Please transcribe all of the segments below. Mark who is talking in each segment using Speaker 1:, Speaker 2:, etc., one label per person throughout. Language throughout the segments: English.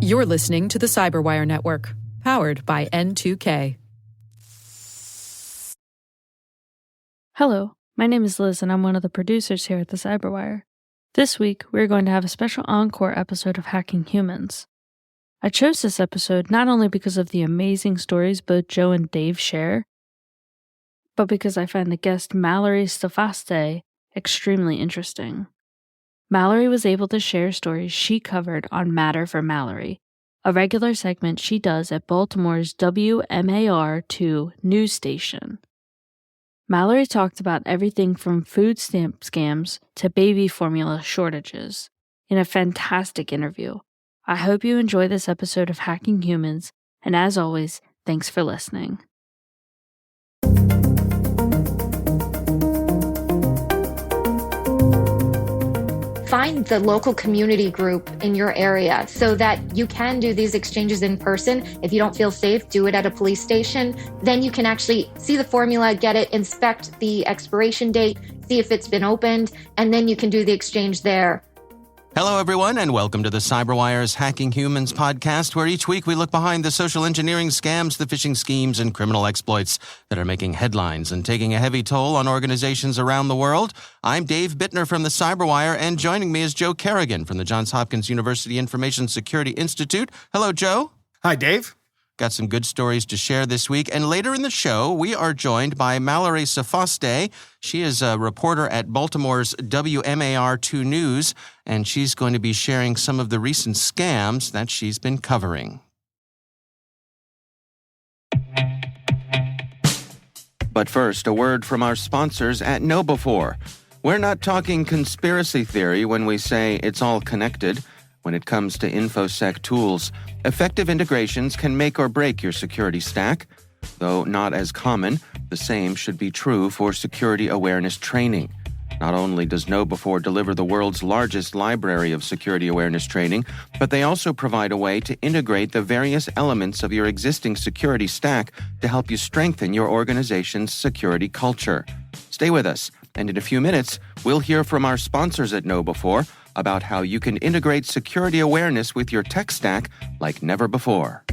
Speaker 1: You're listening to the Cyberwire Network, powered by N2K.
Speaker 2: Hello, my name is Liz and I'm one of the producers here at the Cyberwire. This week, we're going to have a special Encore episode of Hacking Humans. I chose this episode not only because of the amazing stories both Joe and Dave share, but because I find the guest Mallory Stefaste extremely interesting. Mallory was able to share stories she covered on Matter for Mallory, a regular segment she does at Baltimore's WMAR-2 news station. Mallory talked about everything from food stamp scams to baby formula shortages in a fantastic interview. I hope you enjoy this episode of Hacking Humans, and as always, thanks for listening.
Speaker 3: Find the local community group in your area so that you can do these exchanges in person. If you don't feel safe, do it at a police station. Then you can actually see the formula, get it, inspect the expiration date, see if it's been opened, and then you can do the exchange there.
Speaker 4: Hello, everyone, and welcome to the Cyberwire's Hacking Humans podcast, where each week we look behind the social engineering scams, the phishing schemes, and criminal exploits that are making headlines and taking a heavy toll on organizations around the world. I'm Dave Bittner from the Cyberwire, and joining me is Joe Kerrigan from the Johns Hopkins University Information Security Institute. Hello, Joe.
Speaker 5: Hi, Dave.
Speaker 4: Got some good stories to share this week. And later in the show, we are joined by Mallory Stefaste. She is a reporter at Baltimore's WMAR-2 News, and she's going to be sharing some of the recent scams that she's been covering. But first, a word from our sponsors at KnowBe4. We're not talking conspiracy theory when we say it's all connected. When it comes to InfoSec tools, effective integrations can make or break your security stack. Though not as common, the same should be true for security awareness training. Not only does KnowBe4 deliver the world's largest library of security awareness training, but they also provide a way to integrate the various elements of your existing security stack to help you strengthen your organization's security culture. Stay with us, and in a few minutes, we'll hear from our sponsors at KnowBe4 about how you can integrate security awareness with your tech stack like never before.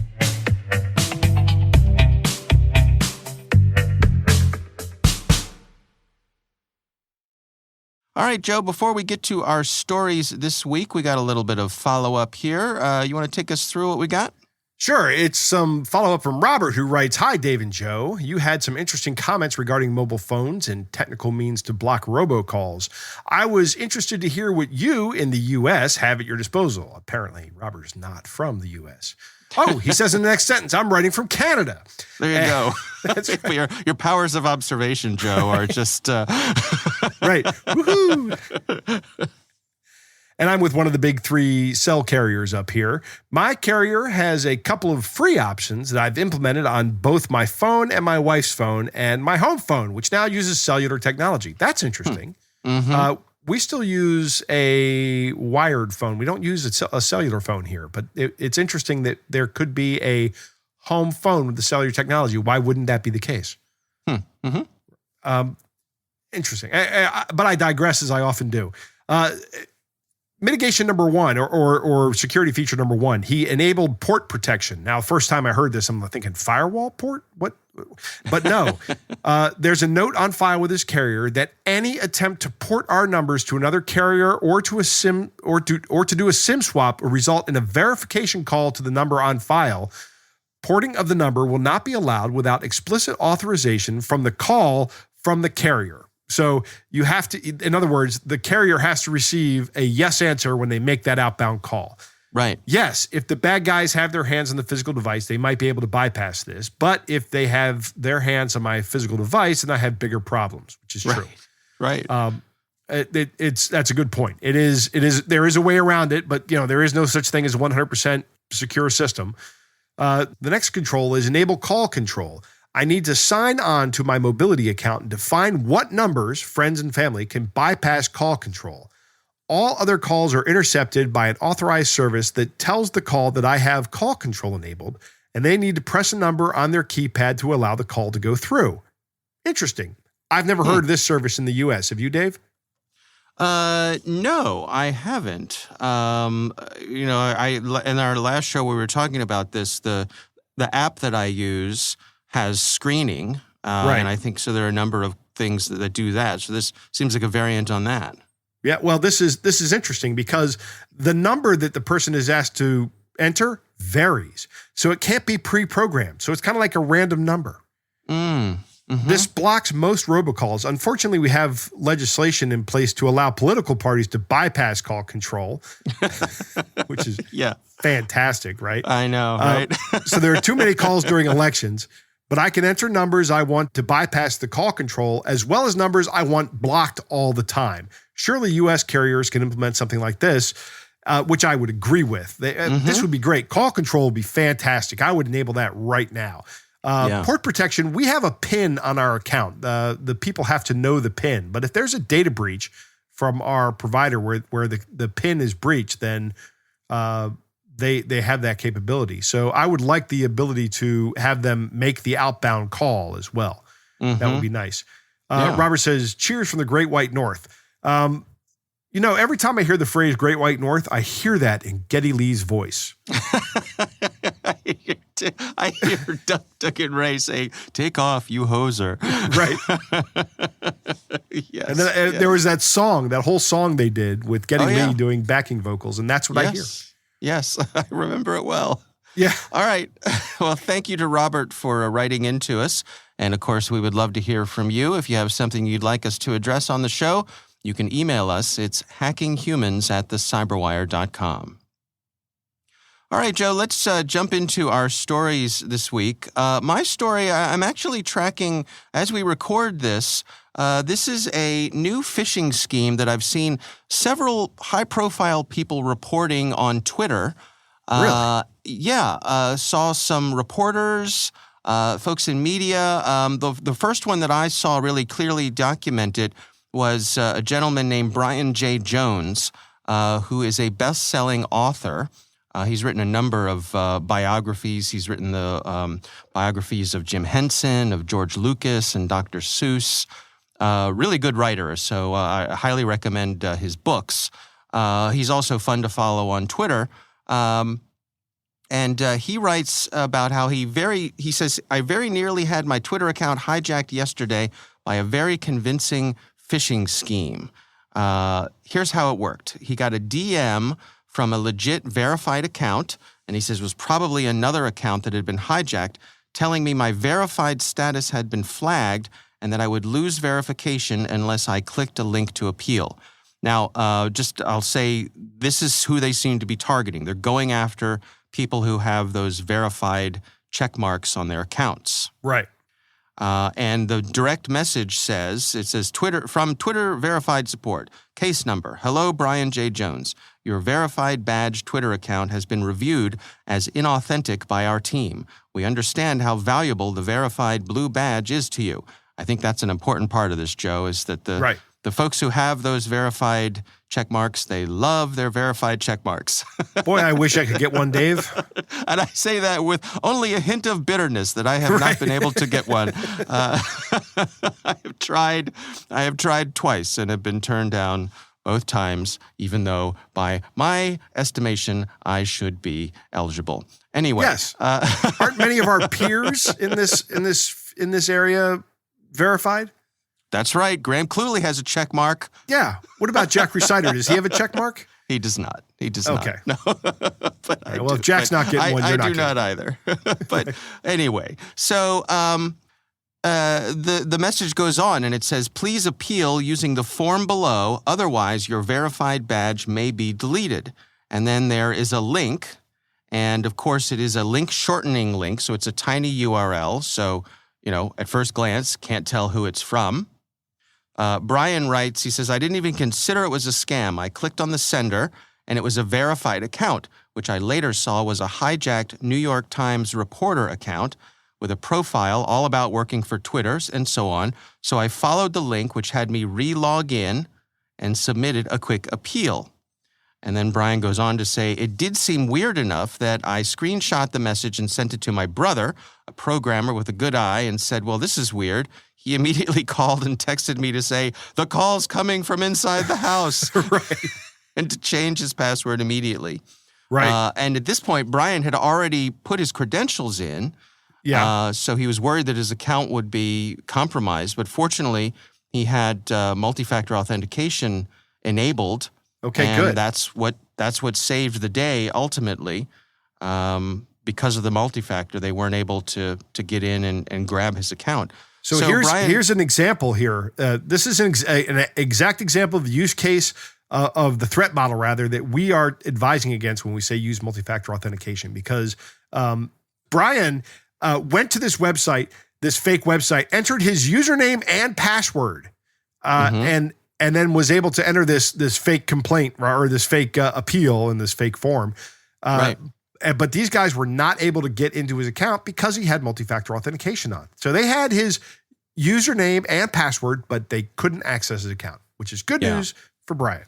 Speaker 4: All right, Joe, before we get to our stories this week, we got a little bit of follow-up here. You want to take us through what we got?
Speaker 5: Sure. It's some follow-up from Robert, who writes, "Hi, Dave and Joe. You had some interesting comments regarding mobile phones and technical means to block robocalls. I was interested to hear what you in the U.S. have at your disposal." Apparently, Robert is not from the U.S. Oh, he says in the next sentence, "I'm writing from Canada."
Speaker 4: There you go.
Speaker 5: That's right.
Speaker 4: Your powers of observation, Joe, are just...
Speaker 5: Right. Woohoo! And I'm with one of the big three cell carriers up here. My carrier has a couple of free options that I've implemented on both my phone and my wife's phone and my home phone, which now uses cellular technology. That's interesting.
Speaker 4: Mm-hmm.
Speaker 5: We still use a wired phone. We don't use a cellular phone here, but it's interesting that there could be a home phone with the cellular technology. Why wouldn't that be the case?
Speaker 4: Mm-hmm.
Speaker 5: Interesting. But I digress, as I often do. Mitigation number one, or security feature number one, he enabled port protection. Now, first time I heard this, I'm thinking firewall port? What? But no, there's a note on file with his carrier that any attempt to port our numbers to another carrier or to a SIM or to do a SIM swap will result in a verification call to the number on file. Porting of the number will not be allowed without explicit authorization from the call from the carrier. So you have to, in other words, the carrier has to receive a yes answer when they make that outbound call.
Speaker 4: Right.
Speaker 5: Yes, if the bad guys have their hands on the physical device, they might be able to bypass this. But if they have their hands on my physical device, then I have bigger problems, which is true.
Speaker 4: Right.
Speaker 5: That's a good point. There is a way around it, but there is no such thing as a 100% secure system. The next control is enable call control. I need to sign on to my mobility account and define what numbers, friends and family, can bypass call control. All other calls are intercepted by an authorized service that tells the call that I have call control enabled, and they need to press a number on their keypad to allow the call to go through. Interesting. I've never heard of this service in the U.S. Have you, Dave?
Speaker 4: No, I haven't. In our last show we were talking about this. The app that I use has screening,
Speaker 5: Right.
Speaker 4: and I think so. There are a number of things that do that. So this seems like a variant on that.
Speaker 5: Yeah, well, this is interesting because the number that the person is asked to enter varies. So it can't be pre-programmed. So it's kind of like a random number. This blocks most robocalls. Unfortunately, we have legislation in place to allow political parties to bypass call control, which is fantastic, right?
Speaker 4: I know, right?
Speaker 5: So there are too many calls during elections, but I can enter numbers I want to bypass the call control as well as numbers I want blocked all the time. Surely U.S. carriers can implement something like this, which I would agree with. This would be great. Call control would be fantastic. I would enable that right now. Port protection, we have a PIN on our account. The people have to know the PIN. But if there's a data breach from our provider where the PIN is breached, then they have that capability. So I would like the ability to have them make the outbound call as well. That would be nice. Robert says, cheers from the Great White North. Every time I hear the phrase Great White North, I hear that in Geddy Lee's voice.
Speaker 4: I hear Duck and Ray saying, "Take off, you hoser."
Speaker 5: Right. Yes. And then there was that song, that whole song they did with Geddy Lee doing backing vocals, and that's what I hear.
Speaker 4: Yes, I remember it well.
Speaker 5: Yeah.
Speaker 4: All right. Well, thank you to Robert for writing into us. And, of course, we would love to hear from you. If you have something you'd like us to address on the show, you can email us. It's hackinghumans@thecyberwire.com. All right, Joe, let's jump into our stories this week. My story, I'm actually tracking, as we record this, this is a new phishing scheme that I've seen several high-profile people reporting on Twitter.
Speaker 5: Really?
Speaker 4: Saw some reporters, folks in media. The first one that I saw really clearly documented was a gentleman named Brian J. Jones, who is a best-selling author. He's written a number of biographies. He's written the biographies of Jim Henson, of George Lucas, and Dr. Seuss. Really good writer, so I highly recommend his books. He's also fun to follow on Twitter. And he writes about how he says, "I very nearly had my Twitter account hijacked yesterday by a very convincing phishing scheme. Here's how it worked. He got a DM from a legit verified account, and he says it was probably another account that had been hijacked, telling me my verified status had been flagged and that I would lose verification unless I clicked a link to appeal." Now, I'll say this is who they seem to be targeting. They're going after people who have those verified check marks on their accounts.
Speaker 5: Right.
Speaker 4: And the direct message says, from Twitter verified support, case number, hello, Brian J. Jones. Your verified badge Twitter account has been reviewed as inauthentic by our team. We understand how valuable the verified blue badge is to you. I think that's an important part of this, Joe, is that the folks who have those verified check marks, they love their verified check marks.
Speaker 5: Boy, I wish I could get one, Dave.
Speaker 4: And I say that with only a hint of bitterness that I have not been able to get one. I have tried twice and have been turned down both times, even though by my estimation, I should be eligible. Anyway.
Speaker 5: Yes. Aren't many of our peers in this area verified?
Speaker 4: That's right. Graham Cluley has a check mark.
Speaker 5: Yeah. What about Jack Resider? Does he have a check mark?
Speaker 4: He does not.
Speaker 5: Okay.
Speaker 4: No. But
Speaker 5: right, well, if Jack's not getting one, you're not getting one.
Speaker 4: I do not either. But anyway, so the message goes on and it says, please appeal using the form below. Otherwise, your verified badge may be deleted. And then there is a link. And of course, it is a link shortening link. So it's a tiny URL. So, at first glance, can't tell who it's from. Brian writes, he says, I didn't even consider it was a scam. I clicked on the sender, and it was a verified account, which I later saw was a hijacked New York Times reporter account with a profile all about working for Twitter and so on. So I followed the link, which had me re-log in and submitted a quick appeal. And then Brian goes on to say, it did seem weird enough that I screenshot the message and sent it to my brother, a programmer with a good eye, and said, well, this is weird. He immediately called and texted me to say, the call's coming from inside the house.
Speaker 5: Right.
Speaker 4: And to change his password immediately.
Speaker 5: Right.
Speaker 4: And at this point, Brian had already put his credentials in.
Speaker 5: Yeah.
Speaker 4: So he was worried that his account would be compromised. But fortunately, he had multi-factor authentication enabled.
Speaker 5: Okay,
Speaker 4: and
Speaker 5: good.
Speaker 4: That's what saved the day ultimately. Because of the multi-factor, they weren't able to get in and grab his account.
Speaker 5: So here's an example here. This is an exact example of the use case of the threat model, rather, that we are advising against when we say use multi-factor authentication, because Brian went to this website, this fake website, entered his username and password, and then was able to enter this fake complaint or this fake appeal in this fake form.
Speaker 4: Right.
Speaker 5: But these guys were not able to get into his account because he had multi-factor authentication on. So they had his username and password, but they couldn't access his account, which is good news for Brian.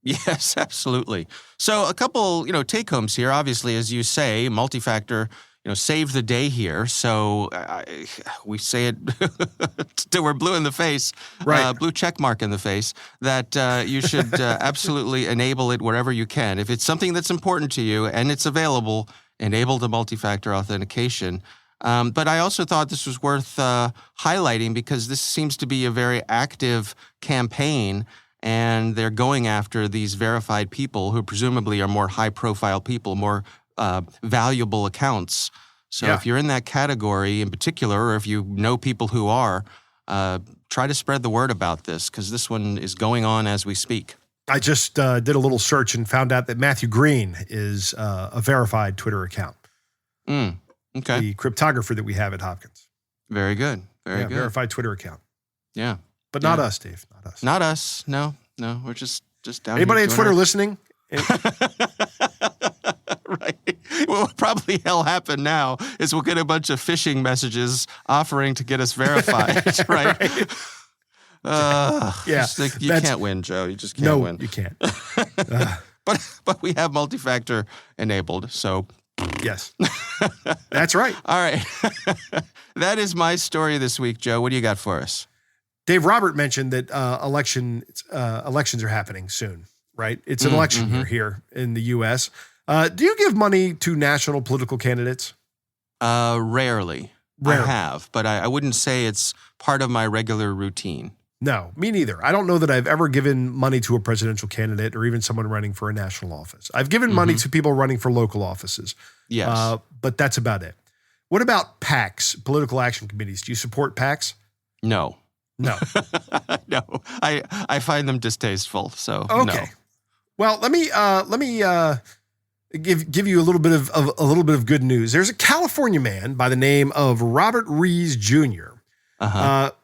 Speaker 4: Yes, absolutely. So a couple, take homes here. Obviously, as you say, multi-factor, saved the day here. So we say it till we're blue in the face,
Speaker 5: right?
Speaker 4: Blue check mark in the face. That you should absolutely enable it wherever you can. If it's something that's important to you and it's available, enable the multi-factor authentication. But I also thought this was worth highlighting because this seems to be a very active campaign. And they're going after these verified people who presumably are more high-profile people, more valuable accounts. So if you're in that category in particular, or if you know people who are, try to spread the word about this, because this one is going on as we speak.
Speaker 5: I just did a little search and found out that Matthew Green is a verified Twitter account.
Speaker 4: Okay.
Speaker 5: The cryptographer that we have at Hopkins.
Speaker 4: Very good. Very good.
Speaker 5: Verified Twitter account.
Speaker 4: Yeah.
Speaker 5: But not us, Dave. Not us.
Speaker 4: Not us. No. We're just down
Speaker 5: Anybody
Speaker 4: here
Speaker 5: on Twitter listening?
Speaker 4: Right. What will probably hell happen now is we'll get a bunch of phishing messages offering to get us verified, right? You can't win, Joe. You just can't win.
Speaker 5: No, you can't.
Speaker 4: But we have multi-factor enabled, so.
Speaker 5: Yes. That's right.
Speaker 4: All right. That is my story this week, Joe. What do you got for us?
Speaker 5: Dave, Robert mentioned that elections are happening soon, right? It's an election year here in the U.S. Do you give money to national political candidates?
Speaker 4: Rarely. I have, but I wouldn't say it's part of my regular routine.
Speaker 5: No, me neither. I don't know that I've ever given money to a presidential candidate or even someone running for a national office. I've given money to people running for local offices.
Speaker 4: Yes.
Speaker 5: But that's about it. What about PACs, political action committees? Do you support PACs?
Speaker 4: No.
Speaker 5: No.
Speaker 4: No. I find them distasteful, so
Speaker 5: okay.
Speaker 4: No.
Speaker 5: Well, let me give you a little bit of good news. There's a California man by the name of Robert Rees Jr.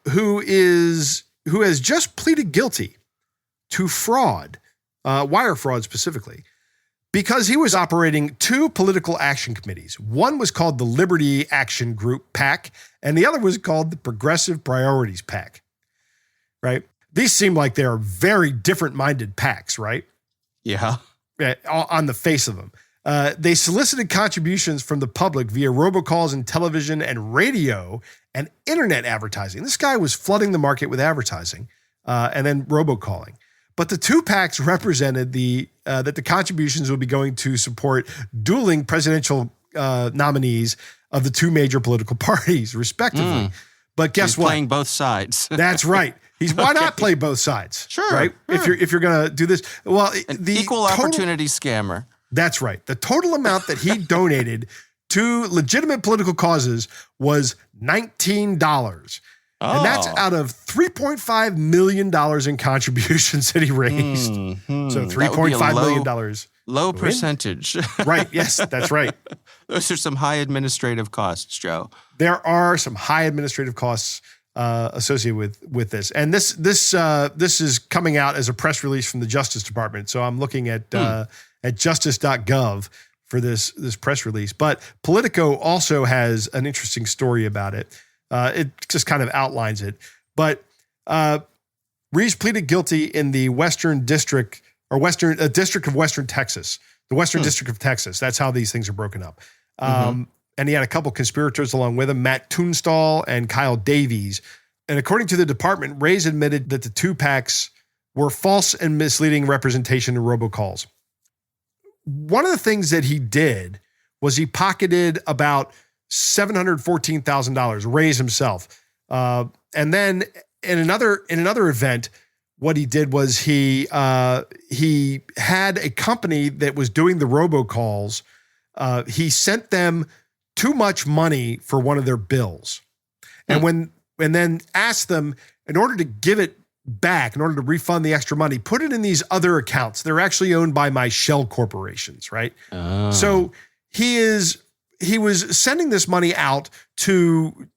Speaker 5: Who has just pleaded guilty to fraud, wire fraud specifically, because he was operating two political action committees. One was called the Liberty Action Group, PAC, and the other was called the Progressive Priorities PAC, right? These seem like they're very different-minded PACs, right?
Speaker 4: Yeah.
Speaker 5: On the face of them. They solicited contributions from the public via robocalls in television and radio and internet advertising. This guy was flooding the market with advertising and then robocalling. But the two PACs represented that the contributions would be going to support dueling presidential nominees of the two major political parties, respectively. But guess what?
Speaker 4: Playing both sides.
Speaker 5: That's right. Why not play both sides?
Speaker 4: Sure.
Speaker 5: Right?
Speaker 4: Sure.
Speaker 5: If you're going to do this. Well,
Speaker 4: the equal opportunity scammer.
Speaker 5: That's right. The total amount that he donated to legitimate political causes was $19. And that's out of $3.5 million in contributions that he raised. So $3.5 million.
Speaker 4: Low percentage.
Speaker 5: Right. Yes, that's right.
Speaker 4: Those are some high administrative costs, Joe.
Speaker 5: There are some high administrative costs associated with this. And this is coming out as a press release from the Justice Department. So I'm looking at justice.gov for this press release. But Politico also has an interesting story about it. It just kind of outlines it. But Rees pleaded guilty in the Western District or District of Western Texas, the Western District of Texas. That's how these things are broken up. And he had a couple conspirators along with him, Matt Tunstall and Kyle Davies. And according to the department, Reyes admitted that the 2 PACs were false and misleading representation in robocalls. One of the things that he did was he pocketed about $714,000, Reyes himself. And then in another event, what he did was he had a company that was doing the robocalls. He sent them too much money for one of their bills. And then asked them, in order to give it back, in order to refund the extra money, put it in these other accounts. They're actually owned by my shell corporations, right? Oh. So he was sending this money out to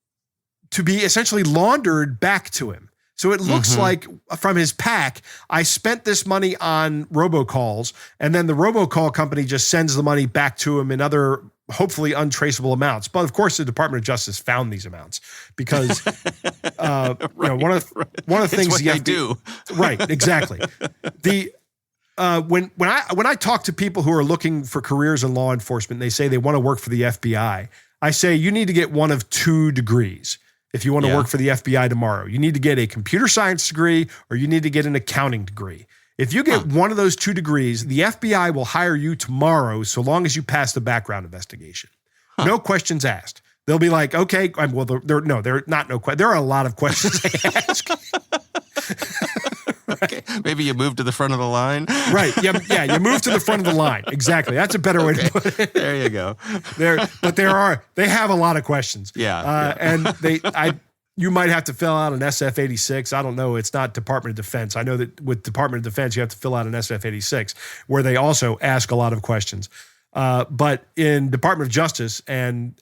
Speaker 5: be essentially laundered back to him. So it looks like from his PAC, I spent this money on robocalls, and then the robocall company just sends the money back to him in other hopefully untraceable amounts. But of course, the Department of Justice found these amounts because one of the things
Speaker 4: what
Speaker 5: you
Speaker 4: they
Speaker 5: have
Speaker 4: do.
Speaker 5: Right, exactly. When I talk to people who are looking for careers in law enforcement, they say they want to work for the FBI. I say you need to get one of 2 degrees. If you want to work for the FBI tomorrow, you need to get a computer science degree or you need to get an accounting degree. If you get one of those 2 degrees, the FBI will hire you tomorrow so long as you pass the background investigation. No questions asked. They'll be like, okay, well, there are a lot of questions they ask.
Speaker 4: Okay. Maybe you move to the front of the line.
Speaker 5: Right. Yeah, you move to the front of the line. Exactly. That's a better way to put it.
Speaker 4: There you go.
Speaker 5: They have a lot of questions.
Speaker 4: Yeah.
Speaker 5: And you might have to fill out an SF-86. I don't know. It's not Department of Defense. I know that with Department of Defense, you have to fill out an SF-86 where they also ask a lot of questions. But in Department of Justice and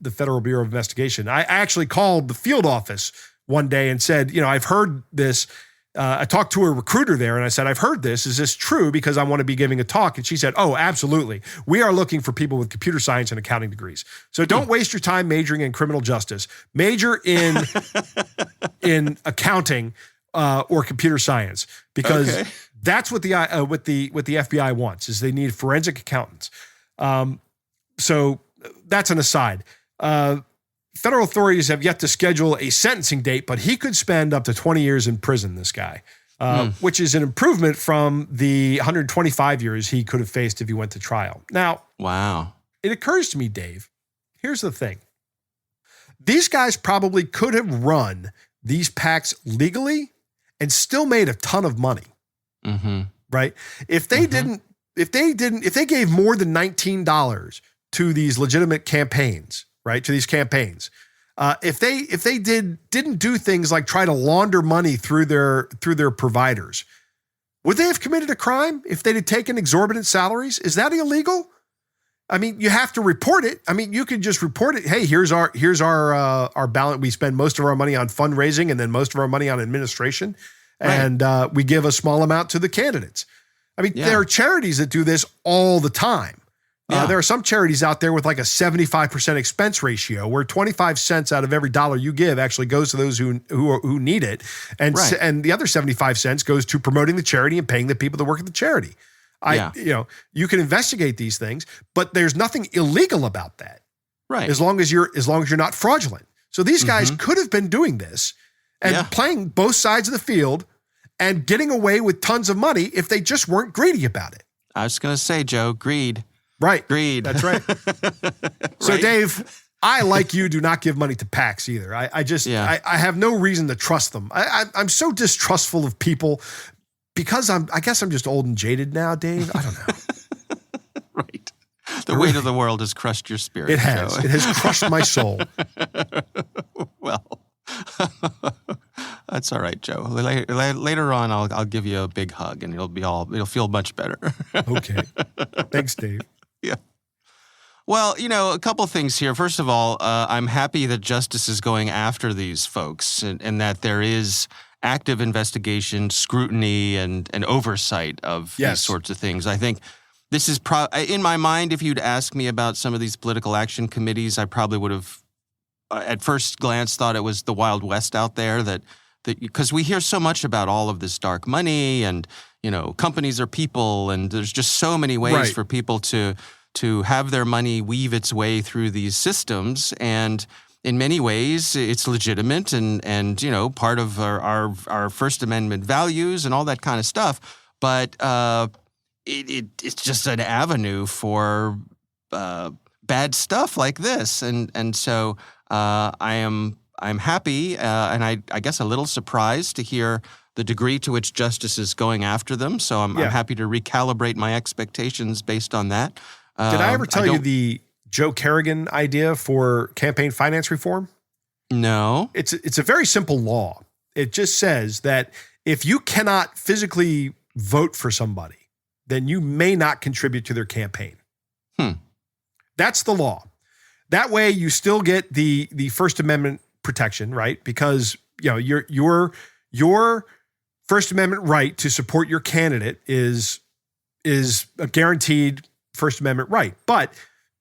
Speaker 5: the Federal Bureau of Investigation, I actually called the field office one day and said, I've heard this. I talked to a recruiter there and I said, I've heard this. Is this true? Because I want to be giving a talk. And she said, oh, absolutely. We are looking for people with computer science and accounting degrees. So don't waste your time majoring in criminal justice. Major in accounting or computer science, because that's what the FBI wants, is they need forensic accountants. So that's an aside. Federal authorities have yet to schedule a sentencing date, but he could spend up to 20 years in prison, this guy, which is an improvement from the 125 years he could have faced if he went to trial. Now, wow. It occurs to me, Dave, here's the thing. These guys probably could have run these PACs legally and still made a ton of money, right? If they gave more than $19 to these legitimate campaigns, right? To these campaigns. If they didn't do things like try to launder money through their providers, would they have committed a crime if they'd taken exorbitant salaries? Is that illegal? I mean, you have to report it. I mean, you could just report it. Hey, here's our balance. We spend most of our money on fundraising and then most of our money on administration, and we give a small amount to the candidates. I mean, there are charities that do this all the time. There are some charities out there with like a 75% expense ratio where 25 cents out of every dollar you give actually goes to those who need it. And the other 75 cents goes to promoting the charity and paying the people that work at the charity. You can investigate these things, but there's nothing illegal about that. Right. As long as you're not fraudulent. So these guys could have been doing this and playing both sides of the field and getting away with tons of money if they just weren't greedy about it.
Speaker 4: I was going to say, Joe, greed.
Speaker 5: Right.
Speaker 4: Greed.
Speaker 5: That's right. So, Dave, I, like you, do not give money to PACs either. I have no reason to trust them. I'm so distrustful of people because I guess I'm just old and jaded now, Dave. I don't know.
Speaker 4: Right. The weight of the world has crushed your spirit.
Speaker 5: It has.
Speaker 4: Joe.
Speaker 5: It has crushed my soul.
Speaker 4: Well, that's all right, Joe. Later on, I'll give you a big hug, and it'll feel much better.
Speaker 5: Okay. Thanks, Dave.
Speaker 4: Yeah. Well, a couple things here. First of all, I'm happy that justice is going after these folks and that there is active investigation, scrutiny, and oversight of these sorts of things. I think this is in my mind, if you'd asked me about some of these political action committees, I probably would have, at first glance, thought it was the Wild West out there, that because we hear so much about all of this dark money and companies are people, and there's just so many ways for people to have their money weave its way through these systems. And in many ways, it's legitimate and part of our First Amendment values and all that kind of stuff. But it's just an avenue for bad stuff like this. And so I'm happy and I guess a little surprised to hear the degree to which justice is going after them. So I'm happy to recalibrate my expectations based on that.
Speaker 5: Did I ever tell you the Joe Kerrigan idea for campaign finance reform?
Speaker 4: No.
Speaker 5: It's a very simple law. It just says that if you cannot physically vote for somebody, then you may not contribute to their campaign. That's the law. That way you still get the First Amendment protection, right? Because your First Amendment right to support your candidate is a guaranteed First Amendment right. But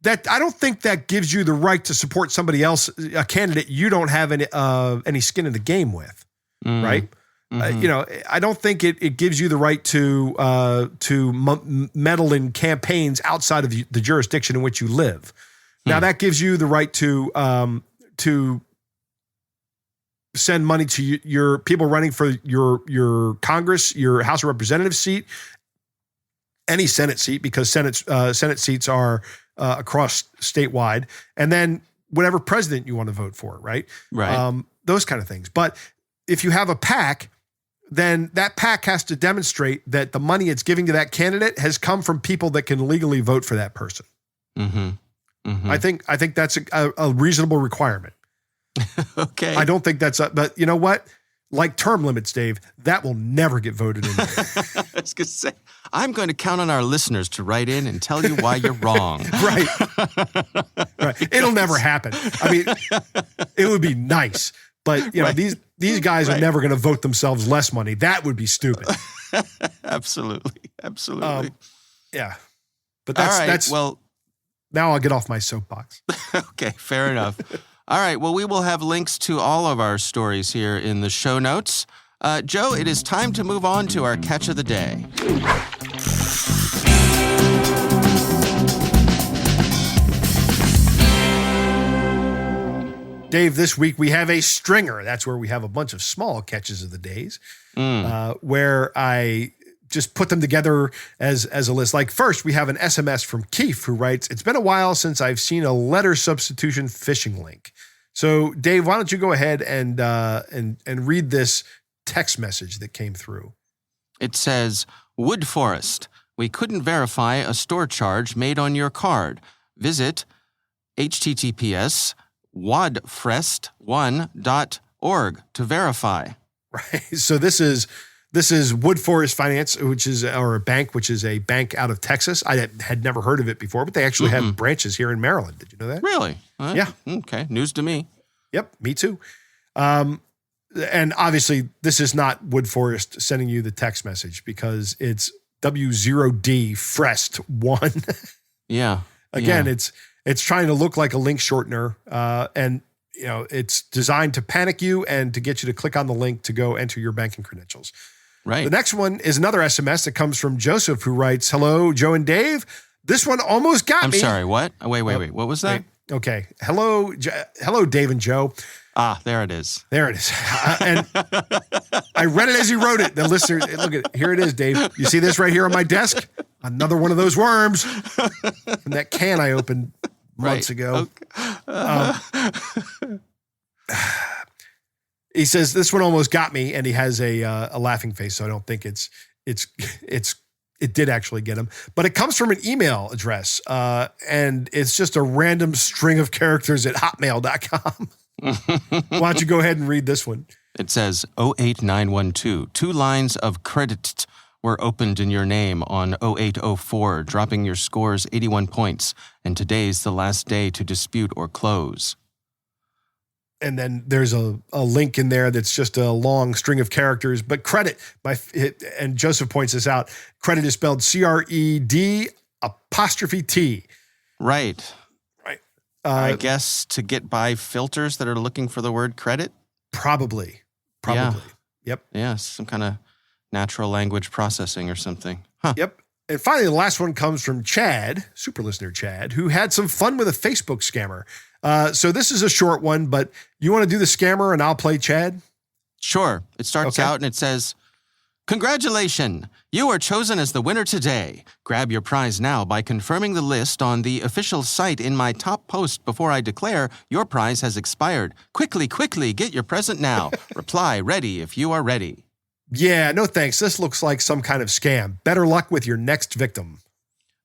Speaker 5: that I don't think that gives you the right to support somebody else, a candidate you don't have any skin in the game with, right? Mm-hmm. I don't think it gives you the right to meddle in campaigns outside of the jurisdiction in which you live. Now that gives you the right to send money to your people running for your Congress, your House of Representatives seat, any Senate seat, because Senate seats are across statewide, and then whatever president you want to vote for, right?
Speaker 4: Right.
Speaker 5: Those kind of things. But if you have a PAC, then that PAC has to demonstrate that the money it's giving to that candidate has come from people that can legally vote for that person. Mm-hmm. Mm-hmm. I think that's a reasonable requirement.
Speaker 4: Okay.
Speaker 5: I don't think that's but you know what? Like term limits, Dave, that will never get voted in.
Speaker 4: I was going to say, I'm going to count on our listeners to write in and tell you why you're wrong.
Speaker 5: Right. It'll never happen. I mean, it would be nice, but these guys are never going to vote themselves less money. That would be stupid.
Speaker 4: Absolutely.
Speaker 5: Yeah. But that's well. Now I'll get off my soapbox.
Speaker 4: Okay, fair enough. All right, well, we will have links to all of our stories here in the show notes. Joe, it is time to move on to our catch of the day.
Speaker 5: Dave, this week we have a stringer. That's where we have a bunch of small catches of the days, where I just put them together as a list. Like first, we have an SMS from Keith who writes, "It's been a while since I've seen a letter substitution phishing link." So, Dave, why don't you go ahead and read this text message that came through?
Speaker 4: It says, "Wood Forest, we couldn't verify a store charge made on your card. Visit https://wadfrest1.org to verify."
Speaker 5: Right. So this is Wood Forest Finance, or a bank, which is a bank out of Texas. I had never heard of it before, but they actually have branches here in Maryland. Did you know that?
Speaker 4: Really?
Speaker 5: Yeah.
Speaker 4: Okay. News to me.
Speaker 5: Yep. Me too. And obviously, this is not Wood Forest sending you the text message because it's W0D Frest 1.
Speaker 4: Yeah.
Speaker 5: Again, it's trying to look like a link shortener, and it's designed to panic you and to get you to click on the link to go enter your banking credentials.
Speaker 4: Right.
Speaker 5: The next one is another SMS that comes from Joseph, who writes, "Hello, Joe and Dave. This one almost got me."
Speaker 4: I'm sorry, what? Wait. What was that?
Speaker 5: Wait. Okay. Hello, Dave and Joe.
Speaker 4: Ah, there it is.
Speaker 5: There it is. And I read it as you wrote it. The listener, look at it. Here it is, Dave. You see this right here on my desk? Another one of those worms from that can I opened months ago. Okay. He says, "This one almost got me," and he has a laughing face, so I don't think it did actually get him. But it comes from an email address, and it's just a random string of characters at hotmail.com. Why don't you go ahead and read this one?
Speaker 4: It says, 08912, 2 lines of credit were opened in your name on 0804, dropping your scores 81 points, and today's the last day to dispute or close.
Speaker 5: And then there's a link in there that's just a long string of characters. But credit, and Joseph points this out, credit is spelled CRED''T.
Speaker 4: Right.
Speaker 5: Right.
Speaker 4: I guess to get by filters that are looking for the word credit?
Speaker 5: Probably.
Speaker 4: Yeah.
Speaker 5: Yep.
Speaker 4: Yeah, some kind of natural language processing or something. Huh.
Speaker 5: Yep. And finally, the last one comes from Chad, super listener Chad, who had some fun with a Facebook scammer. So this is a short one, but you want to do the scammer and I'll play Chad?
Speaker 4: Sure. It starts out and it says, "Congratulations! You are chosen as the winner today. Grab your prize now by confirming the list on the official site in my top post before I declare your prize has expired. Quickly, get your present now. Reply ready if you are ready."
Speaker 5: Yeah, no thanks. This looks like some kind of scam. Better luck with your next victim.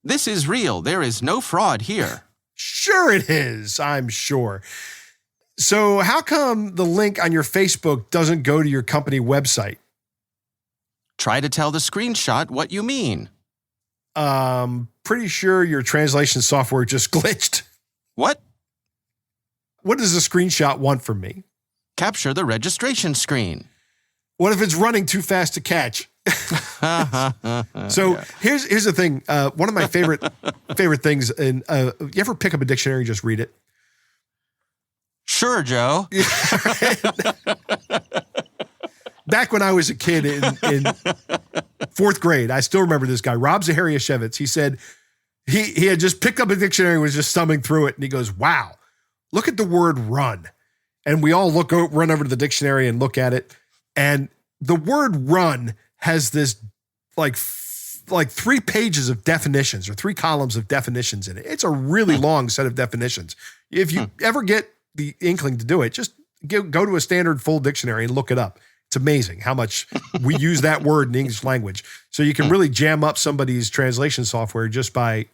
Speaker 4: "This is real. There is no fraud here."
Speaker 5: Sure it is, I'm sure. So how come the link on your Facebook doesn't go to your company website?
Speaker 4: Try to tell the screenshot what you mean.
Speaker 5: Pretty sure your translation software just glitched.
Speaker 4: What?
Speaker 5: What does a screenshot want from me?
Speaker 4: Capture the registration screen.
Speaker 5: What if it's running too fast to catch? So here's the thing. One of my favorite things, and you ever pick up a dictionary and just read it?
Speaker 4: Sure, Joe.
Speaker 5: Back when I was a kid in fourth grade, I still remember this guy, Rob Zahariashevitz. He said he had just picked up a dictionary and was just thumbing through it. And he goes, "Wow, look at the word run." And we all run over to the dictionary and look at it. And the word run has this like 3 pages of definitions or 3 columns of definitions in it. It's a really long set of definitions. If you ever get the inkling to do it, just go to a standard full dictionary and look it up. It's amazing how much we use that word in the English language. So you can really jam up somebody's translation software just by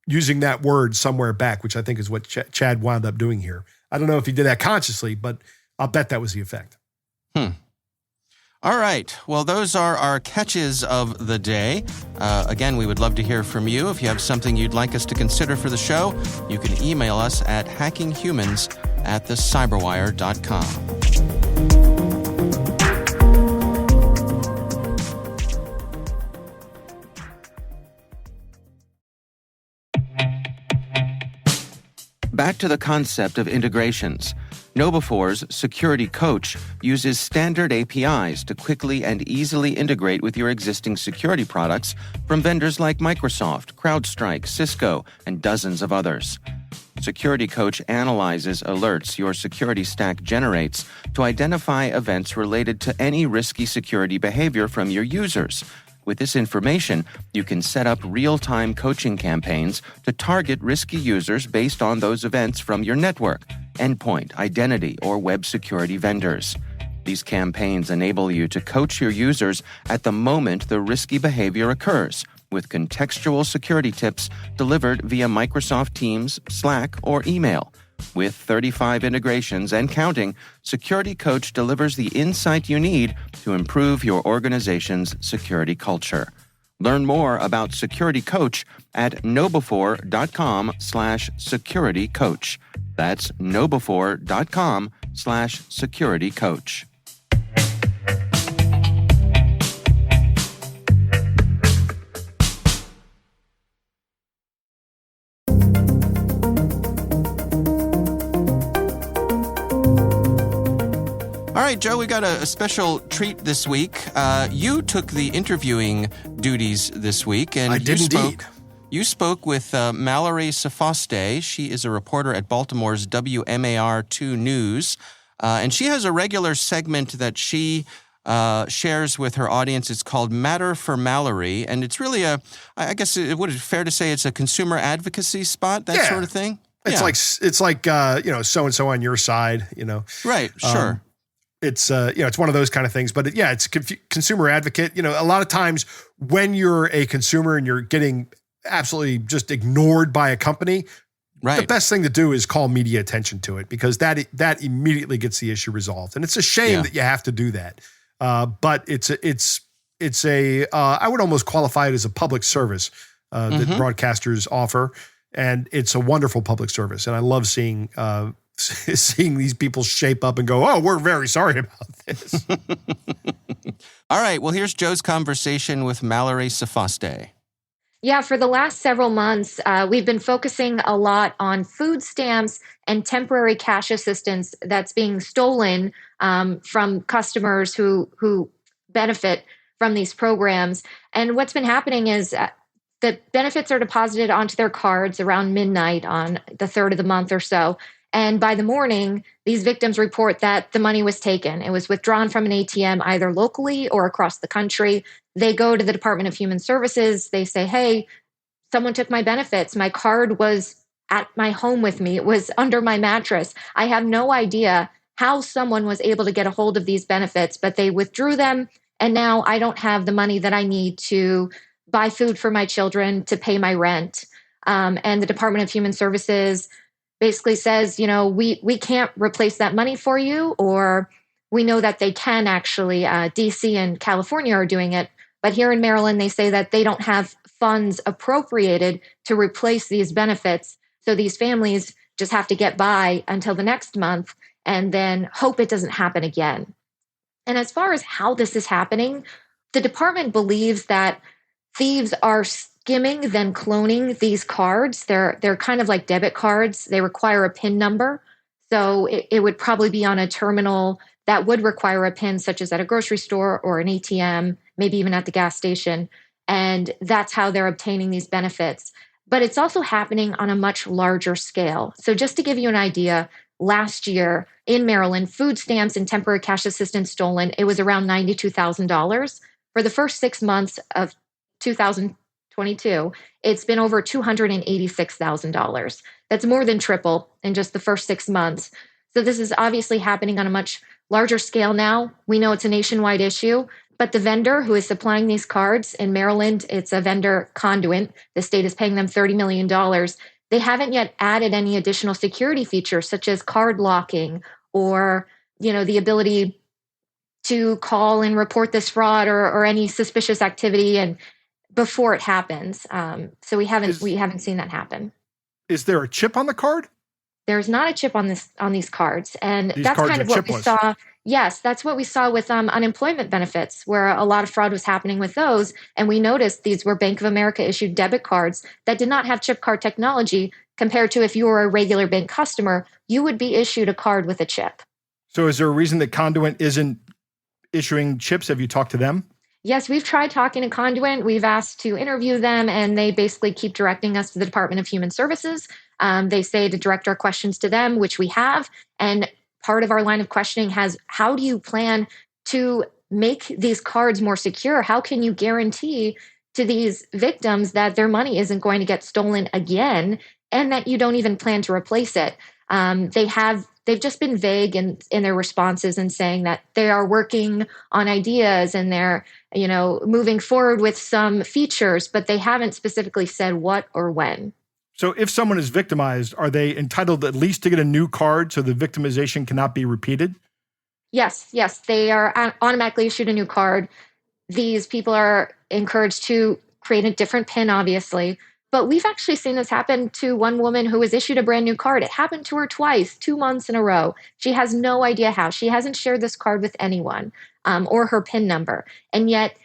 Speaker 5: using that word somewhere back, which I think is what Chad wound up doing here. I don't know if he did that consciously, but I'll bet that was the effect.
Speaker 4: All right. Well, those are our catches of the day. Again, we would love to hear from you. If you have something you'd like us to consider for the show, you can email us at hackinghumans@thecyberwire.com. Back to the concept of integrations. KnowBe4's Security Coach uses standard APIs to quickly and easily integrate with your existing security products from vendors like Microsoft, CrowdStrike, Cisco, and dozens of others. Security Coach analyzes alerts your security stack generates to identify events related to any risky security behavior from your users. With this information, you can set up real-time coaching campaigns to target risky users based on those events from your network, endpoint, identity, or web security vendors. These campaigns enable you to coach your users at the moment the risky behavior occurs, with contextual security tips delivered via Microsoft Teams, Slack, or email. With 35 integrations and counting, Security Coach delivers the insight you need to improve your organization's security culture. Learn more about Security Coach at knowbe4.com/securitycoach. That's knowbe4.com/securitycoach. All right, Joe, we got a special treat this week. You took the interviewing duties this week. And
Speaker 5: I did indeed.
Speaker 4: You spoke with Mallory Sofaste. She is a reporter at Baltimore's WMAR2 News. And she has a regular segment that she shares with her audience. It's called Matter for Mallory. And it's really I guess it would be fair to say it's a consumer advocacy spot, that sort of thing.
Speaker 5: It's like so-and-so on your side,
Speaker 4: Right, sure.
Speaker 5: It's it's one of those kind of things, but it's consumer advocate. A lot of times when you're a consumer and you're getting absolutely just ignored by a company, the best thing to do is call media attention to it, because that immediately gets the issue resolved. And it's a shame that you have to do that. But it's a I would almost qualify it as a public service that broadcasters offer. And it's a wonderful public service. And I love seeing these people shape up and go, "Oh, we're very sorry about this."
Speaker 4: All right. Well, here's Joe's conversation with Mallory Sofaste.
Speaker 3: Yeah, for the last several months, we've been focusing a lot on food stamps and temporary cash assistance that's being stolen from customers who benefit from these programs. And what's been happening is the benefits are deposited onto their cards around midnight on the third of the month or so. And by the morning, these victims report that the money was taken. It was withdrawn from an ATM either locally or across the country. They go to the Department of Human Services. They say, hey, someone took my benefits. My card was at my home with me. It was under my mattress. I have no idea how someone was able to get a hold of these benefits, but they withdrew them. And now I don't have the money that I need to buy food for my children, to pay my rent. And the Department of Human Services basically says, we can't replace that money for you, or we know that they can actually. DC and California are doing it. But here in Maryland, they say that they don't have funds appropriated to replace these benefits. So these families just have to get by until the next month and then hope it doesn't happen again. And as far as how this is happening, the department believes that thieves are skimming, then cloning these cards. They're kind of like debit cards. They require a PIN number. So it would probably be on a terminal that would require a PIN, such as at a grocery store or an ATM, maybe even at the gas station. And that's how they're obtaining these benefits. But it's also happening on a much larger scale. So just to give you an idea, last year in Maryland, food stamps and temporary cash assistance stolen, it was around $92,000. For the first 6 months of 2022, it's been over $286,000. That's more than triple in just the first 6 months. So this is obviously happening on a much larger scale now. We know it's a nationwide issue, but the vendor who is supplying these cards in Maryland, it's a vendor Conduit. The state is paying them $30 million. They haven't yet added any additional security features such as card locking or, the ability to call and report this fraud or any suspicious activity and before it happens. So we haven't seen that happen.
Speaker 5: Is there a chip on the card?
Speaker 3: There's not a chip on these cards, and
Speaker 5: These
Speaker 3: that's
Speaker 5: cards
Speaker 3: kind of
Speaker 5: are
Speaker 3: what we
Speaker 5: chipless.
Speaker 3: saw. Yes, that's what we saw with unemployment benefits, where a lot of fraud was happening with those. And we noticed these were Bank of America issued debit cards that did not have chip card technology compared to if you were a regular bank customer, you would be issued a card with a chip.
Speaker 5: So is there a reason that Conduit isn't issuing chips? Have you talked to them?
Speaker 3: Yes, we've tried talking to Conduit. We've asked to interview them, and they basically keep directing us to the Department of Human Services. They say to direct our questions to them, which we have. And part of our line of questioning has, how do you plan to make these cards more secure? How can you guarantee to these victims that their money isn't going to get stolen again and that you don't even plan to replace it? They've just been vague in their responses and saying that they are working on ideas and they're, moving forward with some features, but they haven't specifically said what or when.
Speaker 5: So if someone is victimized, are they entitled at least to get a new card so the victimization cannot be repeated?
Speaker 3: Yes, they are automatically issued a new card. These people are encouraged to create a different PIN, obviously. But we've actually seen this happen to one woman who was issued a brand new card. It happened to her twice, 2 months in a row. She has no idea how. She hasn't shared this card with anyone or her PIN number. And yet,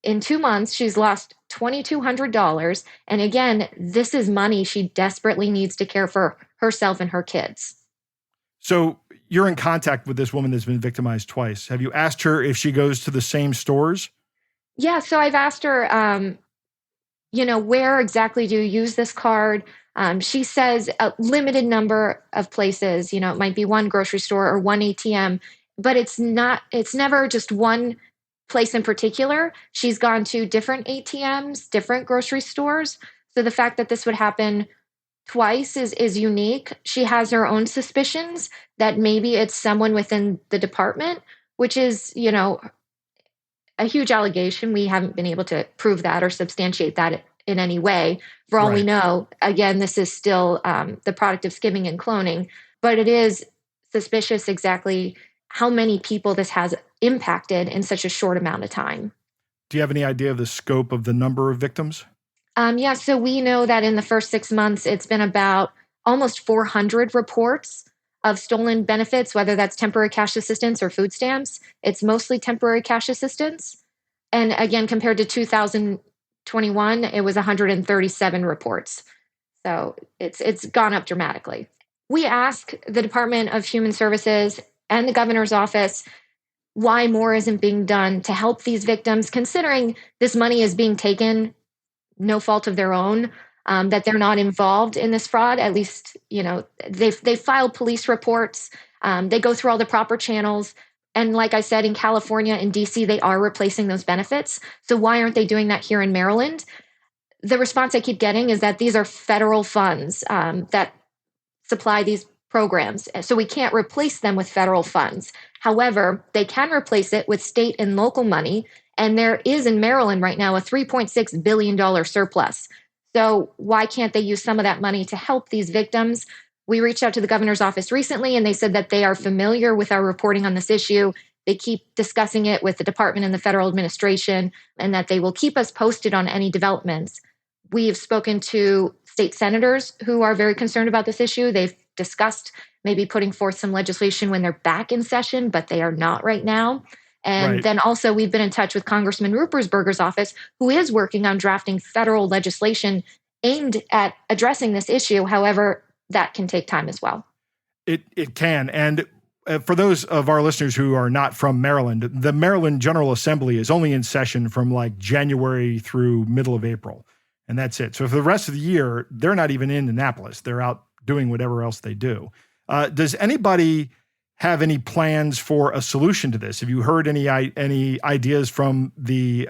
Speaker 3: in 2 months, she's lost $2,200. And again, this is money she desperately needs to care for herself and her kids.
Speaker 5: So you're in contact with this woman that's been victimized twice. Have you asked her if she goes to the same stores?
Speaker 3: Yeah, so I've asked her, where exactly do you use this card? She says a limited number of places. It might be one grocery store or one ATM, but it's never just one place in particular. She's gone to different ATMs, different grocery stores. So the fact that this would happen twice is unique. She has her own suspicions that maybe it's someone within the department, which is, a huge allegation. We haven't been able to prove that or substantiate that in any way. For all we know, again, this is still the product of skimming and cloning, but it is suspicious exactly how many people this has impacted in such a short amount of time.
Speaker 5: Do you have any idea of the scope of the number of victims?
Speaker 3: So we know that in the first 6 months, it's been about almost 400 reports of stolen benefits, whether that's temporary cash assistance or food stamps. It's mostly temporary cash assistance. And again, compared to 2021, it was 137 reports. So it's gone up dramatically. We ask the Department of Human Services and the governor's office why more isn't being done to help these victims, considering this money is being taken, no fault of their own, that they're not involved in this fraud. At least, they've filed police reports. They go through all the proper channels. And like I said, in California and DC, they are replacing those benefits. So why aren't they doing that here in Maryland? The response I keep getting is that these are federal funds that supply these programs. So we can't replace them with federal funds. However, they can replace it with state and local money. And there is in Maryland right now a $3.6 billion surplus. So why can't they use some of that money to help these victims? We reached out to the governor's office recently, and they said that they are familiar with our reporting on this issue. They keep discussing it with the department and the federal administration, and that they will keep us posted on any developments. We've spoken to state senators who are very concerned about this issue. They've discussed maybe putting forth some legislation when they're back in session, but they are not right now. And then also we've been in touch with Congressman Ruppersberger's office, who is working on drafting federal legislation aimed at addressing this issue. However, that can take time as well.
Speaker 5: It can. And for those of our listeners who are not from Maryland, the Maryland General Assembly is only in session from like January through middle of April. And that's it. So for the rest of the year, they're not even in Annapolis. They're out doing whatever else they do. Does anybody have any plans for a solution to this? Have you heard any ideas from the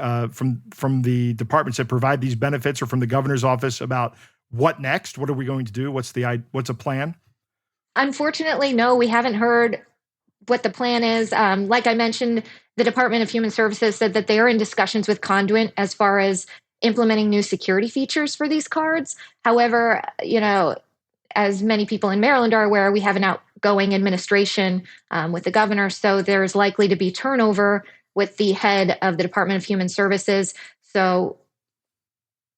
Speaker 5: departments that provide these benefits or from the governor's office about what next? What are we going to do? What's a plan?
Speaker 3: Unfortunately, no, we haven't heard what the plan is. Like I mentioned, the Department of Human Services said that they are in discussions with Conduent as far as implementing new security features for these cards. However, as many people in Maryland are aware, we have an outgoing administration with the governor. So there's likely to be turnover with the head of the Department of Human Services. So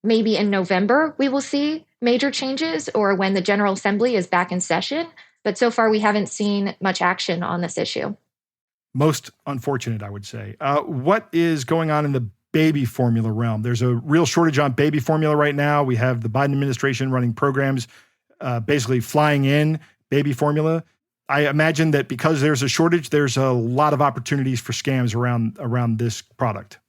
Speaker 3: maybe in November, we will see major changes, or when the General Assembly is back in session. But so far, we haven't seen much action on this issue.
Speaker 5: Most unfortunate, I would say. What is going on in the baby formula realm? There's a real shortage on baby formula right now. We have the Biden administration running programs basically flying in baby formula. I imagine that because there's a shortage, there's a lot of opportunities for scams around this product.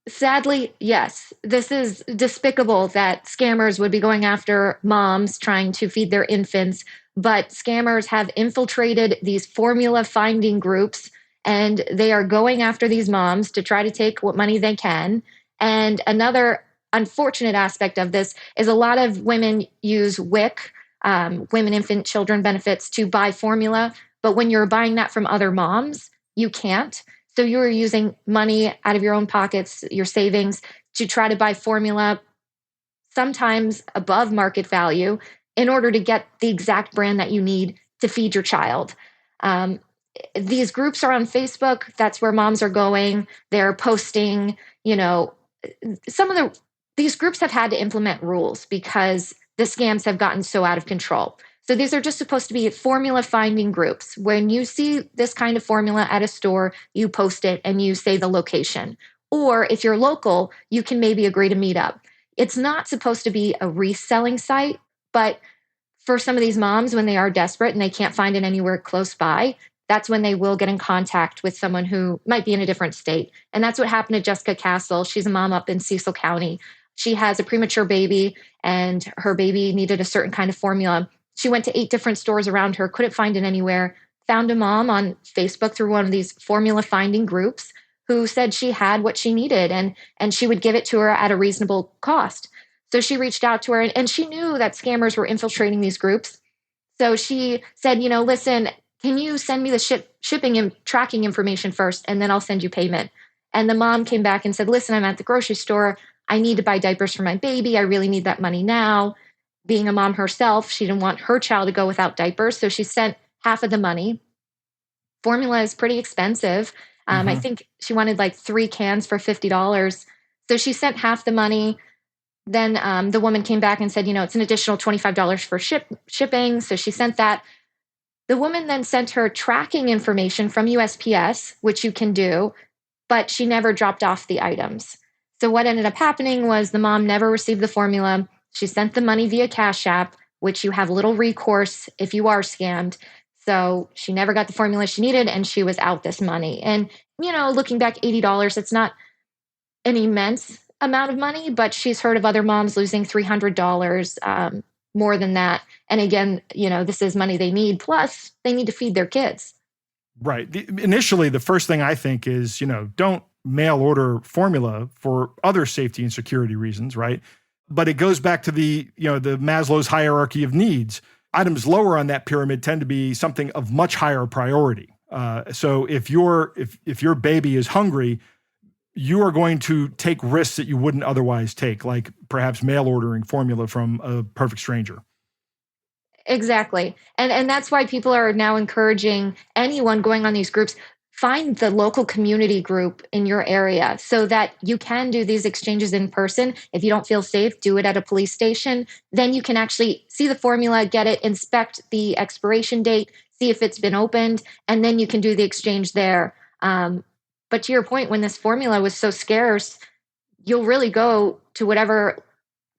Speaker 3: Sadly, yes. This is despicable that scammers would be going after moms trying to feed their infants, but scammers have infiltrated these formula finding groups, and they are going after these moms to try to take what money they can. And another unfortunate aspect of this is a lot of women use WIC, women, infant, children benefits, to buy formula. But when you're buying that from other moms, you can't. So you're using money out of your own pockets, your savings, to try to buy formula, sometimes above market value, in order to get the exact brand that you need to feed your child. These groups are on Facebook. That's where moms are going. They're posting, these groups have had to implement rules because the scams have gotten so out of control. So these are just supposed to be formula finding groups. When you see this kind of formula at a store, you post it and you say the location. Or if you're local, you can maybe agree to meet up. It's not supposed to be a reselling site, but for some of these moms, when they are desperate and they can't find it anywhere close by, that's when they will get in contact with someone who might be in a different state. And that's what happened to Jessica Castle. She's a mom up in Cecil County. She has a premature baby, and her baby needed a certain kind of formula. She went to 8 different stores around her, couldn't find it anywhere, found a mom on Facebook through one of these formula finding groups who said she had what she needed, and she would give it to her at a reasonable cost. So she reached out to her, and she knew that scammers were infiltrating these groups. So she said, listen, can you send me the shipping and tracking information first, and then I'll send you payment. And the mom came back and said, listen, I'm at the grocery store. I need to buy diapers for my baby. I really need that money now. Being a mom herself, she didn't want her child to go without diapers. So she sent half of the money. Formula is pretty expensive. I think she wanted like 3 cans for $50. So she sent half the money. Then the woman came back and said, it's an additional $25 for shipping. So she sent that. The woman then sent her tracking information from USPS, which you can do, but she never dropped off the items. So what ended up happening was the mom never received the formula. She sent the money via Cash App, which you have little recourse if you are scammed. So she never got the formula she needed, and she was out this money. And, looking back, $80, it's not an immense amount of money, but she's heard of other moms losing $300, more than that. And again, this is money they need. Plus, they need to feed their kids.
Speaker 6: Right. Initially, the first thing I think is, don't mail order formula for other safety and security reasons, right? But it goes back to the Maslow's hierarchy of needs. Items lower on that pyramid tend to be something of much higher priority. So if your baby is hungry, you are going to take risks that you wouldn't otherwise take, like perhaps mail ordering formula from a perfect stranger.
Speaker 3: Exactly. And that's why people are now encouraging anyone going on these groups, find the local community group in your area so that you can do these exchanges in person. If you don't feel safe, do it at a police station. Then you can actually see the formula, get it, inspect the expiration date, see if it's been opened, and then you can do the exchange there. But to your point, when this formula was so scarce, you'll really go to whatever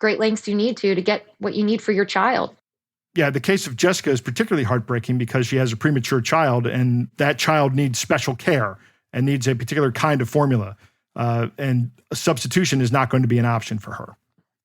Speaker 3: great lengths you need to get what you need for your child.
Speaker 6: Yeah, the case of Jessica is particularly heartbreaking because she has a premature child, and that child needs special care and needs a particular kind of formula. And a substitution is not going to be an option for her.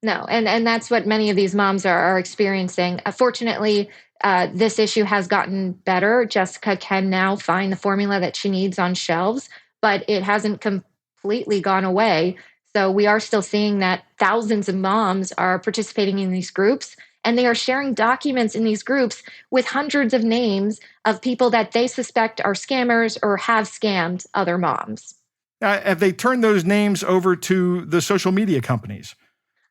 Speaker 3: No, and that's what many of these moms are experiencing. Fortunately, this issue has gotten better. Jessica can now find the formula that she needs on shelves, but it hasn't completely gone away. So we are still seeing that thousands of moms are participating in these groups, and they are sharing documents in these groups with hundreds of names of people that they suspect are scammers or have scammed other moms.
Speaker 6: Have they turned those names over to the social media companies?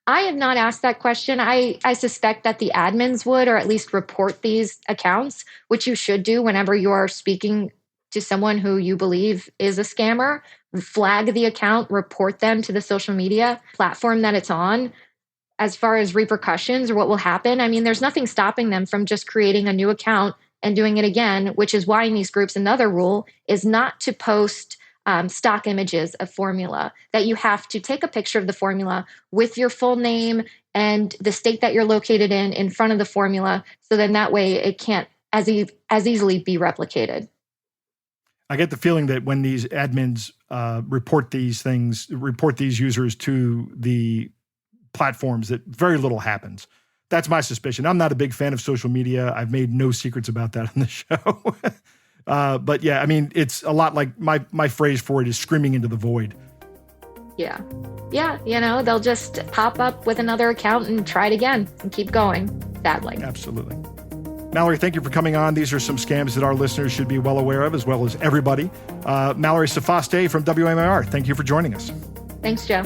Speaker 3: I have not asked that question. I suspect that the admins would, or at least report these accounts, which you should do whenever you are speaking to someone who you believe is a scammer. Flag the account, report them to the social media platform that it's on. As far as repercussions or what will happen, I mean, there's nothing stopping them from just creating a new account and doing it again, which is why in these groups, another rule is not to post stock images of formula, that you have to take a picture of the formula with your full name and the state that you're located in front of the formula. So then that way it can't as easily be replicated.
Speaker 6: I get the feeling that when these admins report these users to the platforms, that very little happens. That's my suspicion. I'm not a big fan of social media. I've made no secrets about that on the show. But yeah, I mean, it's a lot like my phrase for it is screaming into the void.
Speaker 3: Yeah. Yeah. They'll just pop up with another account and try it again and keep going, sadly.
Speaker 6: Absolutely. Mallory, thank you for coming on. These are some scams that our listeners should be well aware of, as well as everybody. Mallory Sofaste from WMIR, thank you for joining us.
Speaker 3: Thanks, Joe.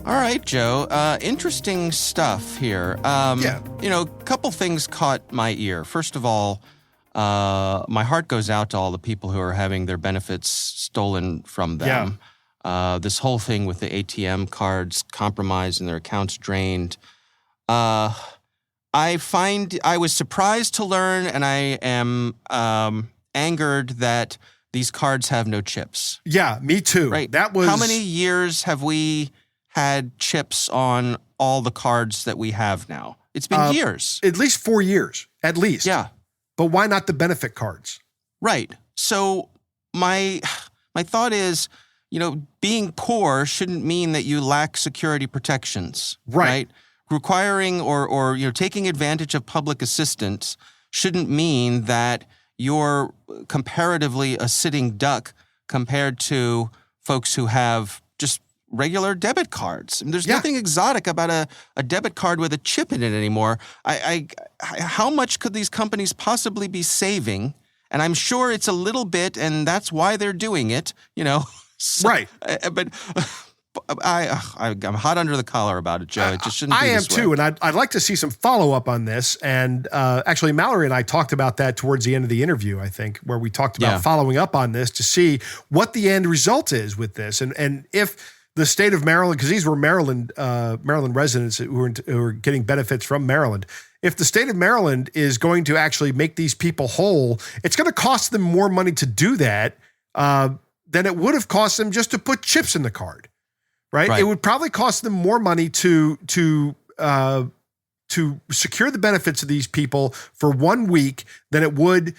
Speaker 4: All right, Joe. Interesting stuff here.
Speaker 5: Yeah.
Speaker 4: A couple things caught my ear. First of all, my heart goes out to all the people who are having their benefits stolen from them. Yeah. This whole thing with the ATM cards compromised and their accounts drained. I was surprised to learn, and I am angered that these cards have no chips.
Speaker 5: Yeah, me too.
Speaker 4: Right.
Speaker 5: How
Speaker 4: many years have we had chips on all the cards that we have now? It's been years.
Speaker 5: At least 4 years, at least.
Speaker 4: Yeah.
Speaker 5: But why not the benefit cards?
Speaker 4: Right. So my thought is, being poor shouldn't mean that you lack security protections. Right. Requiring or taking advantage of public assistance shouldn't mean that you're comparatively a sitting duck compared to folks who have just regular debit cards. I mean, there's nothing exotic about a debit card with a chip in it anymore. How much could these companies possibly be saving? And I'm sure it's a little bit, and that's why they're doing it, So,
Speaker 5: right.
Speaker 4: But I'm hot under the collar about it, Joe. It just shouldn't be this way.
Speaker 5: I am too, and I'd like to see some follow-up on this. And actually, Mallory and I talked about that towards the end of the interview, I think, where we talked about following up on this to see what the end result is with this. And if the state of Maryland, because these were Maryland residents who were getting benefits from Maryland, if the state of Maryland is going to actually make these people whole, it's going to cost them more money to do that than it would have cost them just to put chips in the card. right?
Speaker 4: Right.
Speaker 5: It would probably cost them more money to secure the benefits of these people for 1 week than it would.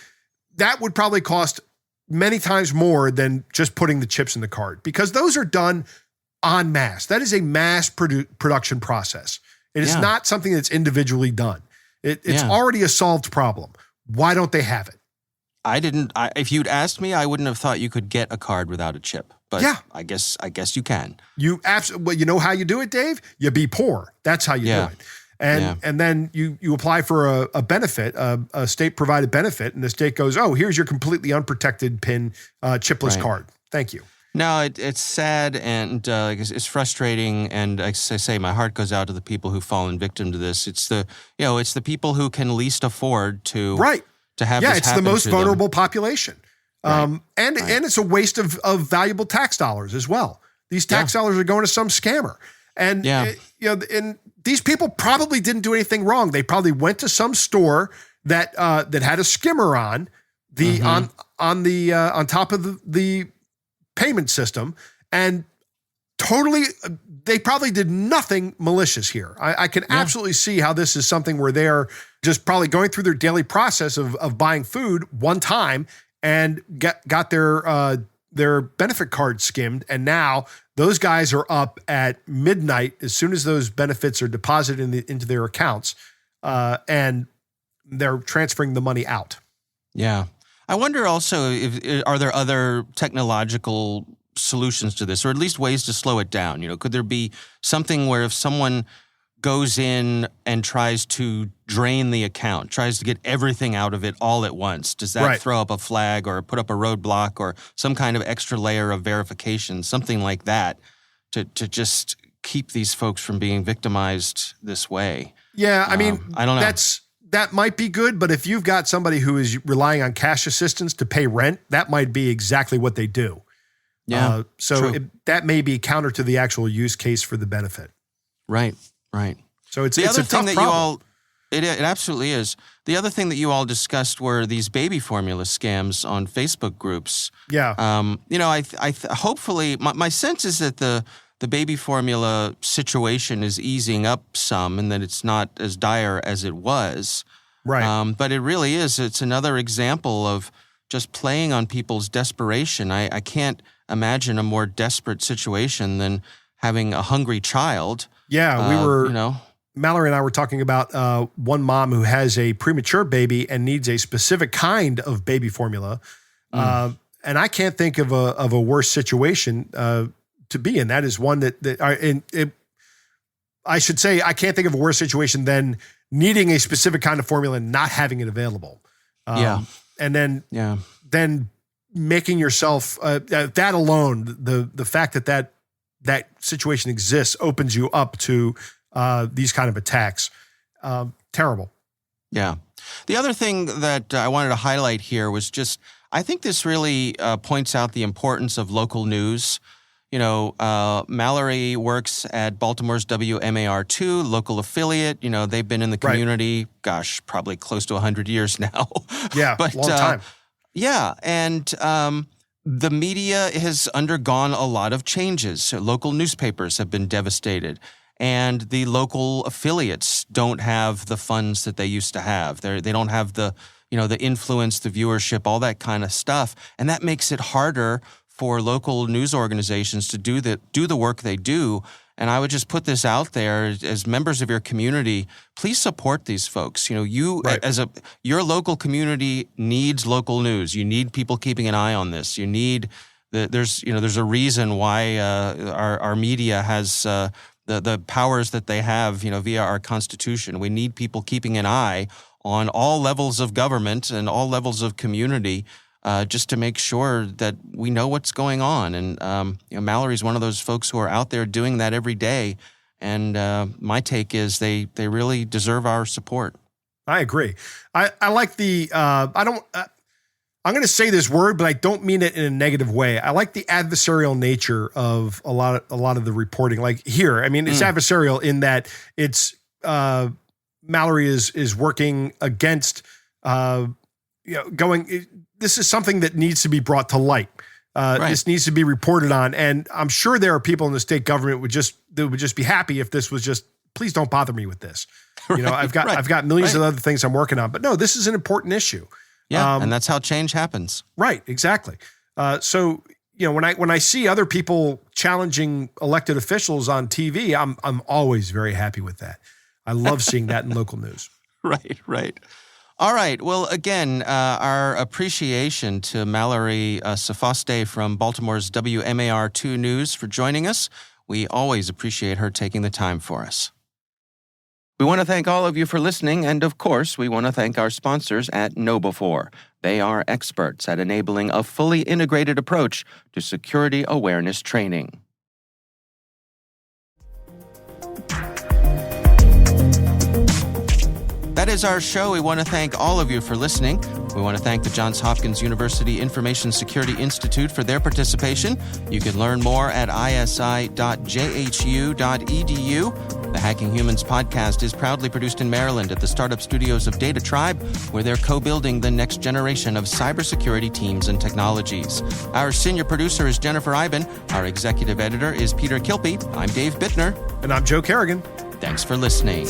Speaker 5: That would probably cost many times more than just putting the chips in the card, because those are done en masse. That is a mass production process. It is not something that's individually done. It's already a solved problem. Why don't they have it?
Speaker 4: If you'd asked me, I wouldn't have thought you could get a card without a chip. But I guess you can.
Speaker 5: You absolutely. Well, you know how you do it, Dave? You be poor. That's how you do it. And then you apply for a benefit, a state provided benefit, and the state goes, oh, here's your completely unprotected PIN chipless card. Thank you.
Speaker 4: No, it's sad and it's frustrating, and like I say, my heart goes out to the people who've fallen victim to this. It's the people who can least afford to to have. Yeah,
Speaker 5: it's the most vulnerable population, and it's a waste of valuable tax dollars as well. These tax dollars are going to some scammer, and and these people probably didn't do anything wrong. They probably went to some store that had a skimmer on on top of the payment system, and they probably did nothing malicious here. I can absolutely see how this is something where they're just probably going through their daily process of buying food one time and got their benefit card skimmed, and now those guys are up at midnight as soon as those benefits are deposited into their accounts, and they're transferring the money out.
Speaker 4: Yeah. I wonder also, are there other technological solutions to this, or at least ways to slow it down? Could there be something where if someone goes in and tries to drain the account, tries to get everything out of it all at once, does that throw up a flag or put up a roadblock or some kind of extra layer of verification, something like that, to just keep these folks from being victimized this way?
Speaker 5: Yeah, I mean,
Speaker 4: I don't know.
Speaker 5: That might be good, but if you've got somebody who is relying on cash assistance to pay rent, that might be exactly what they do.
Speaker 4: Yeah.
Speaker 5: That may be counter to the actual use case for the benefit.
Speaker 4: Right.
Speaker 5: So it's
Speaker 4: the other
Speaker 5: a
Speaker 4: thing
Speaker 5: tough
Speaker 4: that
Speaker 5: problem.
Speaker 4: it absolutely is. The other thing that you all discussed were these baby formula scams on Facebook groups.
Speaker 5: Yeah.
Speaker 4: Hopefully my sense is that the baby formula situation is easing up some, and that it's not as dire as it was.
Speaker 5: Right.
Speaker 4: But it really is. It's another example of just playing on people's desperation. I can't imagine a more desperate situation than having a hungry child.
Speaker 5: Yeah, we were, Mallory and I were talking about one mom who has a premature baby and needs a specific kind of baby formula. And I can't think of a worse situation to be in. That is one I should say, I can't think of a worse situation than needing a specific kind of formula and not having it available. And then making yourself, that alone, the fact that situation exists opens you up to these kind of attacks. Terrible. Yeah.
Speaker 4: The other thing that I wanted to highlight here was just, I think this really points out the importance of local news. Mallory works at Baltimore's WMAR2, local affiliate. They've been in the community, probably close to 100 years now.
Speaker 5: Yeah,
Speaker 4: but,
Speaker 5: long time.
Speaker 4: Yeah, and the media has undergone a lot of changes. So local newspapers have been devastated, and the local affiliates don't have the funds that they used to have. They don't have the influence, the viewership, all that kind of stuff, and that makes it harder for local news organizations to do the work they do. And I would just put this out there as members of your community, please support these folks. Your local community needs local news. You need people keeping an eye on this. You need there's a reason why our media has the powers that they have, via our Constitution. We need people keeping an eye on all levels of government and all levels of community, just to make sure that we know what's going on. And Mallory's one of those folks who are out there doing that every day. And my take is they really deserve our support.
Speaker 5: I agree. I like the I'm going to say this word, but I don't mean it in a negative way. I like the adversarial nature of a lot of the reporting. Like here, I mean, it's adversarial in that it's Mallory is working against this is something that needs to be brought to light. This needs to be reported on. And I'm sure there are people in the state government that would just be happy if this was just, please don't bother me with this. You know, I've got millions of other things I'm working on, but no, this is an important issue.
Speaker 4: Yeah. And that's how change happens.
Speaker 5: Right. Exactly. So, you know, when I see other people challenging elected officials on TV, I'm always very happy with that. I love seeing that in local news.
Speaker 4: Right. All right. Well, again, our appreciation to Mallory Sofaste from Baltimore's WMAR2 News for joining us. We always appreciate her taking the time for us. We want to thank all of you for listening, and of course, we want to thank our sponsors at KnowBe4. They are experts at enabling a fully integrated approach to security awareness training. That is our show. We want to thank all of you for listening. We want to thank the Johns Hopkins University Information Security Institute for their participation. You can learn more at isi.jhu.edu. The Hacking Humans podcast is proudly produced in Maryland at the startup studios of Data Tribe, where they're co-building the next generation of cybersecurity teams and technologies. Our senior producer is Jennifer Iben. Our executive editor is Peter Kilpie. I'm Dave Bittner.
Speaker 5: And I'm Joe Kerrigan.
Speaker 4: Thanks for listening.